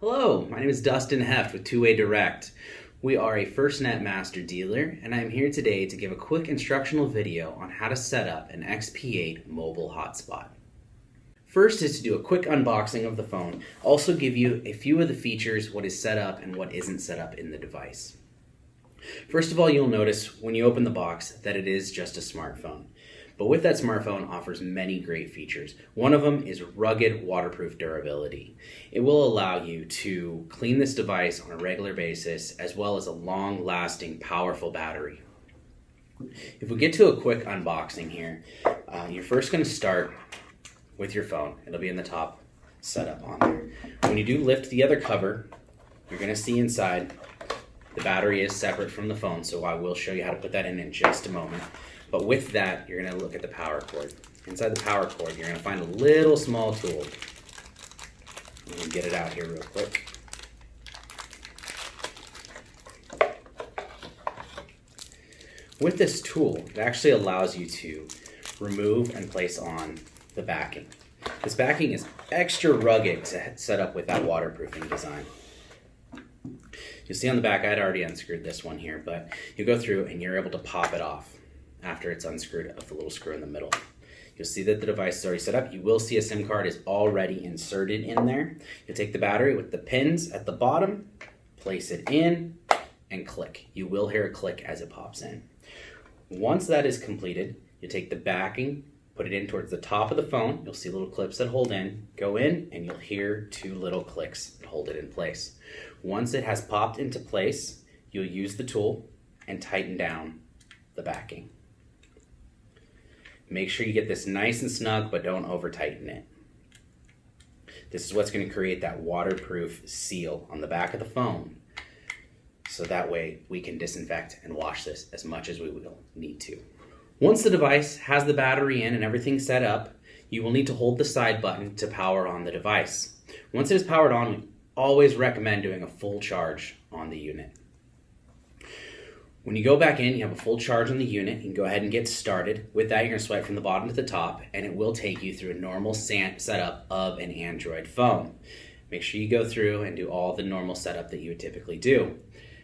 Hello, my name is Dustin Heft with Two Way Direct. We are a FirstNet master dealer, and I'm here today to give a quick instructional video on how to set up an XP8 mobile hotspot. First is to do a quick unboxing of the phone, also give you a few of the features, what is set up and what isn't set up in the device. First of all, you'll notice when you open the box that it is just a smartphone. But with that smartphone offers many great features. One of them is rugged waterproof durability. It will allow you to clean this device on a regular basis, as well as a long-lasting, powerful battery. If we get to a quick unboxing here, you're first going to start with your phone. It'll be in the top setup on there. When you do lift the other cover, you're going to see inside the battery is separate from the phone, so I will show you how to put that in just a moment. But with that, you're going to look at the power cord. Inside the power cord, you're going to find a little small tool. Let me get it out here real quick. With this tool, it actually allows you to remove and place on the backing. This backing is extra rugged to set up with that waterproofing design. You'll see on the back, I had already unscrewed this one here, but you go through and you're able to pop it off after it's unscrewed of the little screw in the middle. You'll see that the device is already set up. You will see a SIM card is already inserted in there. You'll take the battery with the pins at the bottom, place it in, and click. You will hear a click as it pops in. Once that is completed, you take the backing, put it in towards the top of the phone. You'll see little clips that hold in. Go in, and you'll hear two little clicks that hold it in place. Once it has popped into place, you'll use the tool and tighten down the backing. Make sure you get this nice and snug, but don't over tighten it. This is what's going to create that waterproof seal on the back of the phone. So that way we can disinfect and wash this as much as we will need to. Once the device has the battery in and everything set up, you will need to hold the side button to power on the device. Once it is powered on, we always recommend doing a full charge on the unit. When you go back in, you have a full charge on the unit. You can go ahead and get started. With that, you're going to swipe from the bottom to the top, and it will take you through a normal setup of an Android phone. Make sure you go through and do all the normal setup that you would typically do.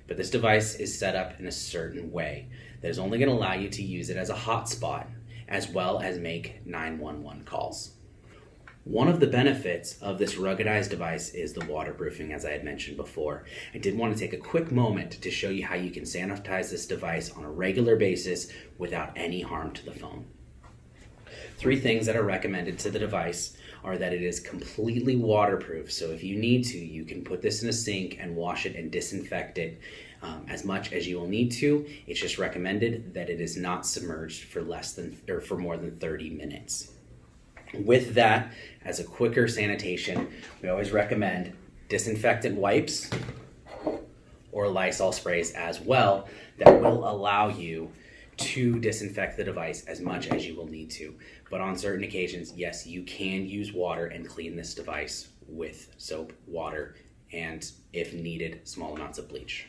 But this device is set up in a certain way that is only going to allow you to use it as a hotspot, as well as make 911 calls. One of the benefits of this ruggedized device is the waterproofing, as I had mentioned before. I did want to take a quick moment to show you how you can sanitize this device on a regular basis without any harm to the phone. 3 things that are recommended to the device are that it is completely waterproof, so if you need to, you can put this in a sink and wash it and disinfect it as much as you will need to. It's just recommended that it is not submerged for for more than 30 minutes. With that, as a quicker sanitation, we always recommend disinfectant wipes or Lysol sprays as well that will allow you to disinfect the device as much as you will need to. But on certain occasions, yes, you can use water and clean this device with soap, water, and if needed, small amounts of bleach.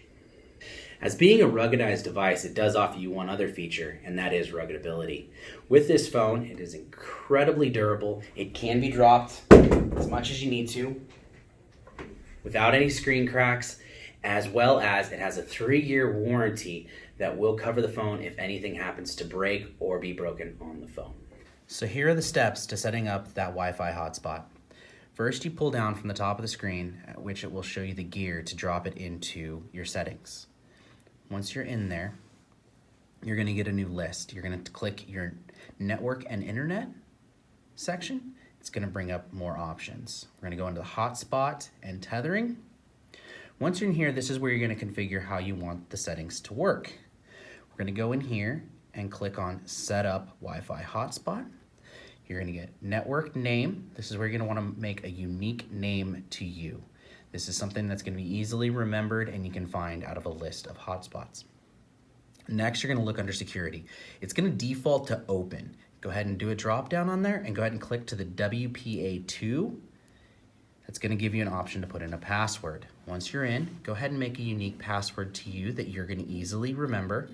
As being a ruggedized device, it does offer you one other feature, and that is ruggedability. With this phone, it is incredibly durable. It can be dropped as much as you need to without any screen cracks, as well as it has a 3-year warranty that will cover the phone if anything happens to break or be broken on the phone. So here are the steps to setting up that Wi-Fi hotspot. First, you pull down from the top of the screen, at which it will show you the gear to drop it into your settings. Once you're in there, you're going to get a new list. You're going to click your network and internet section. It's going to bring up more options. We're going to go into the hotspot and tethering. Once you're in here, this is where you're going to configure how you want the settings to work. We're going to go in here and click on Set Up Wi-Fi Hotspot. You're going to get network name. This is where you're going to want to make a unique name to you. This is something that's going to be easily remembered and you can find out of a list of hotspots. Next, you're going to look under security. It's going to default to open. Go ahead and do a drop down on there and go ahead and click to the WPA2. That's going to give you an option to put in a password. Once you're in, go ahead and make a unique password to you that you're going to easily remember.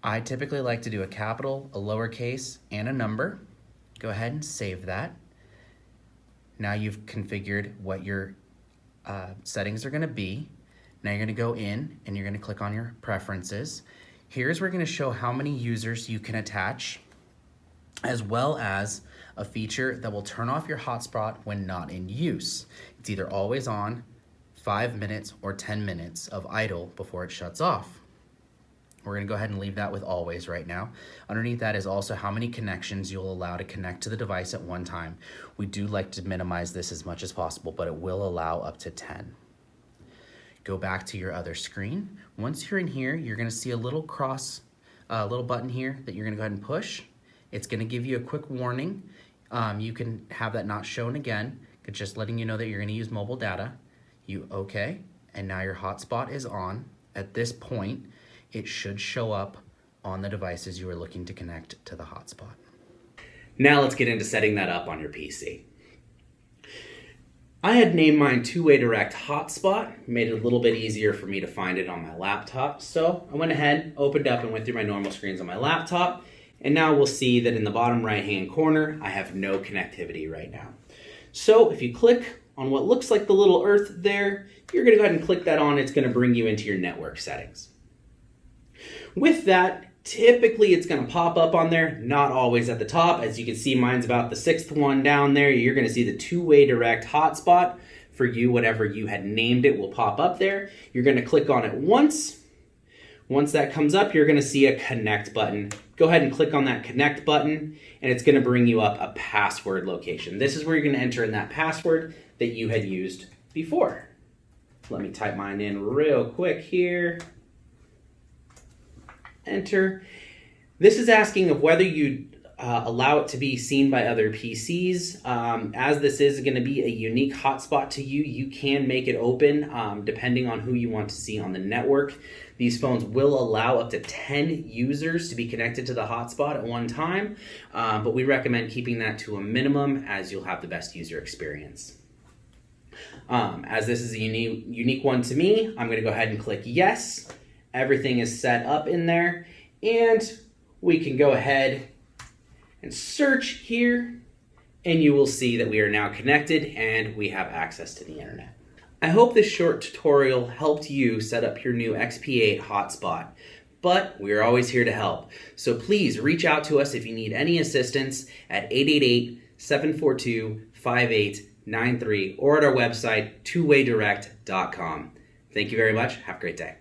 I typically like to do a capital, a lowercase, and a number. Go ahead and save that. Now you've configured what your settings are going to be. Now you're going to go in and you're going to click on your preferences. Here's where we're going to show how many users you can attach, as well as a feature that will turn off your hotspot when not in use. It's either always on, 5 minutes, or 10 minutes of idle before it shuts off. We're gonna go ahead and leave that with always right now. Underneath that is also how many connections you'll allow to connect to the device at one time. We do like to minimize this as much as possible, but it will allow up to 10. Go back to your other screen. Once you're in here, you're gonna see a little little button here that you're gonna go ahead and push. It's gonna give you a quick warning. You can have that not shown again, just letting you know that you're gonna use mobile data. You okay, and now your hotspot is on. At this point, it should show up on the devices you are looking to connect to the hotspot. Now let's get into setting that up on your PC. I had named mine two-way direct hotspot, made it a little bit easier for me to find it on my laptop. So I went ahead, opened up and went through my normal screens on my laptop. And now we'll see that in the bottom right-hand corner, I have no connectivity right now. So if you click on what looks like the little earth there, you're gonna go ahead and click that on. It's gonna bring you into your network settings. With that, typically it's gonna pop up on there, not always at the top. As you can see, mine's about the 6th one down there. You're gonna see the two-way direct hotspot for you, whatever you had named it will pop up there. You're gonna click on it once. Once that comes up, you're gonna see a connect button. Go ahead and click on that connect button and it's gonna bring you up a password location. This is where you're gonna enter in that password that you had used before. Let me type mine in real quick here. Enter. This is asking of whether you allow it to be seen by other PCs. As this is going to be a unique hotspot to you, you can make it open depending on who you want to see on the network. These phones will allow up to 10 users to be connected to the hotspot at one time, but we recommend keeping that to a minimum as you'll have the best user experience. As this is a unique one to me, I'm going to go ahead and click yes. Everything is set up in there, and we can go ahead and search here, and you will see that we are now connected and we have access to the internet. I hope this short tutorial helped you set up your new XP8 hotspot, but we're always here to help. So please reach out to us if you need any assistance at 888-742-5893 or at our website, twowaydirect.com. Thank you very much. Have a great day.